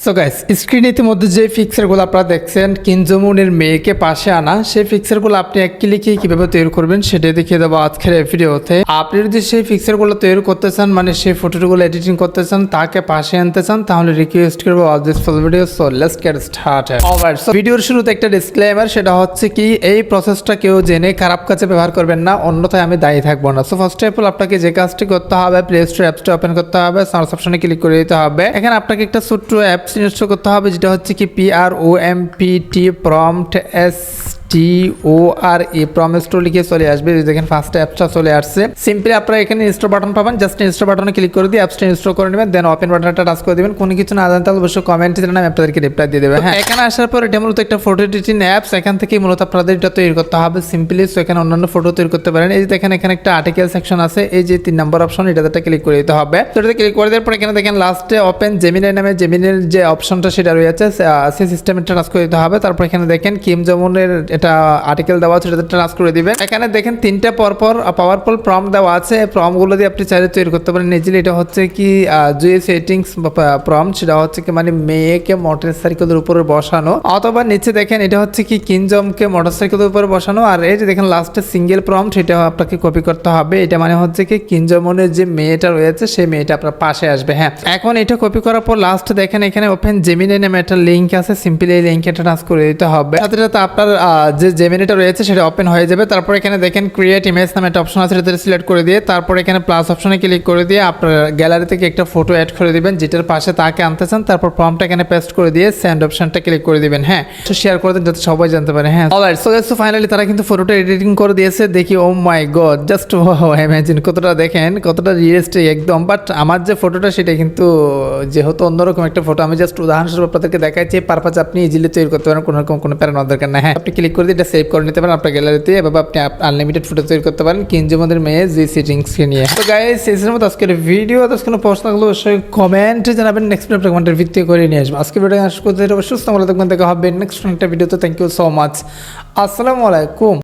So guys, স্ক্রিনে ইতিমধ্যে যে ফিক্সারগুলো আপনারা দেখছেন কিনজমুনের মেয়েকে পাশে আনা, সেই ফিক্সারগুলো আপনি এক ক্লিকে কিভাবে তৈরি করবেন সেটাই দেখিয়ে দেবো আজকের এই ভিডিওতে। আপনি যদি সেই ফিক্সারগুলো তৈরি করতে চান, মানে সেই ফটোগুলো এডিটিং করতে চান, তাকে পাশে আনতে চান, তাহলে রিকোয়েস্ট করবো watch this full video. So let's get started. Alright, so ভিডিওর শুরুতে একটা ডিসক্লেমার, সেটা হচ্ছে কি এই প্রসেসটা কেউ জেনে খারাপ কাজে ব্যবহার করবেন না, অন্যথায় আমি দায়ী থাকবো না। সো ফার্স্ট অফ অল আপনাকে যে কাজটি করতে হবে, প্লে স্টোর অ্যাপসটা ওপেন করতে হবে, সার্চ অপশনে ক্লিক করে দিতে হবে। এখানে আপনাকে একটা ছোট্ট অ্যাপস ইনস্টল করতে হবে, যেটা হচ্ছে কি PROMPT prompt STORE prompt store লিখে চলে আসবে। দেখেন ফার্স্ট অ্যাপসটা চলে আসছে। সিম্পলি আপনারা এখানে ইনস্টল বাটন পাবেন, জাস্ট ইনস্টল বাটনে ক্লিক করে দিয়ে অ্যাপসটা ইনস্টল করে নেবেন, দেন ওপেন বাটনটা টাচ করে দিবেন। কোনো কিছু না জানতে হলে অবশ্যই কমেন্টে জানান, আমি আপনাদেরকে রিপ্লাই দিয়ে দেবেন। হ্যাঁ, এখানে আসার পর এটা মূলত একটা ফটো এডিটিং অ্যাপস। এখান থেকে মূলত আপনাদের এটা তৈরি করতে হবে সিম্পলি। সো এখানে অন্যান্য ফটো তৈরি করতে পারেন। এই যে দেখেন এখানে একটা আর্টিকেল সেকশন আছে, এই যে 3 নম্বর অপশন, এটাতে ক্লিক করে দিতে হবে। তো এটাতে ক্লিক করে দেওয়ার পর এখানে দেখেন লাস্টে ওপেন জেমিনাই নামে জেমিনের যে অপশনটা সেটা রয়েছে, সেই সিস্টেমটা টাচ করে দিতে হবে। তারপর এখানে দেখেন কিম জমনের এটা আর্টিকেল দেওয়া আছে, সেটাতে টাচ করে দিবেন। এখানে দেখেন 3টা পরপর পাওয়ারফুল প্রম্পট দেওয়া আছে। প্রম্পটগুলো দিয়ে আপনি চাইলে তৈরি করতে পারেন ইজিলি। এটা হচ্ছে কি জুয়ে সেটিংস প্রম্পট, সেটা হচ্ছে কি মানে মেয়েকে মোটরসাইকেলের উপরে বসানো, অথবা নিচে দেখেন এটা হচ্ছে কি কিনজমকে মোটরসাইকেলের উপরে বসানো। আর এই যে দেখেন লাস্টে সিঙ্গেল প্রম্পট, এটা আপনাকে কপি করতে হবে। এটা মানে হচ্ছে কি কিনজমনের যে মেয়েটা রয়েছে সেই মেয়েটা আপনার পাশে আসবে। হ্যাঁ, এখন এটা কপি করার পর লাস্ট দেখেন এখানে ওপেন জেমিনাই নামে একটা লিঙ্ক আছে, সিম্পলি এই লিঙ্কে টাচ করে দিতে হবে। সাথে সাথে আপনার যে জেমিনাইটা রয়েছে সেটা ওপেন হয়ে যাবে। তারপর এখানে দেখেন ক্রিয়েট ইমেজ নামে একটা অপশন আছে, সেটা সিলেক্ট করে দিয়ে তারপর এখানে প্লাস অপশনে ক্লিক করে দিয়ে আপনার গ্যালারি থেকে একটা ফটো অ্যাড করে দিবেন যেটার পাশে তাকে আনতে চান। তারপর প্রম্পটটা এখানে পেস্ট করে দিয়ে সেন্ড অপশনটা ক্লিক করে দিবেন। হ্যাঁ, তো শেয়ার করে দেন যাতে সবাই জানতে পারে। হ্যাঁ, অলরাইট, সো গাইস, ফাইনালি তারা কিন্তু ফটোটা এডিটিং করে দিয়েছে। দেখি ও মাই গড, জাস্ট ইমাজিন কতটা, দেখেন কতটা রিয়েলিস্টিক একদম। বাট আমার যে ফটোটা সেটা কিন্তু যেহেতু অন্যরকম একটা ফটো, আমি জাস্ট উদাহরণস্বরূপ আপনাদেরকে দেখাচ্ছি। পারপাস আপনি ইজিলি তৈরি করতে পারেন, কোনো রকম কোনো প্যারা নেওয়ার দরকার না। হ্যাঁ, আপনি ক্লিক করে দিয়ে এটা সেভ করে নিতে পারেন আপনার গ্যালারিতে, এভাবে আপনি আনলিমিটেড ফটো তৈরি করতে পারেন কিনজমনের মেয়ে জি সেটিংসকে নিয়ে। তো গাইস, এই ছিল মতো আজকের ভিডিও। আজকে কোনো প্রশ্ন থাকলে অবশ্যই কমেন্টে জানাবেন, নেক্সট ভিডিও কমেন্টের ভিত্তি করে নিয়ে আসবো। আজকে ভিডিও আশা করতে সুস্থ ভালো থাকবেন, দেখা হবে নেক্সট একটা ভিডিওতে। Thank you so much. আসসালামু আলাইকুম।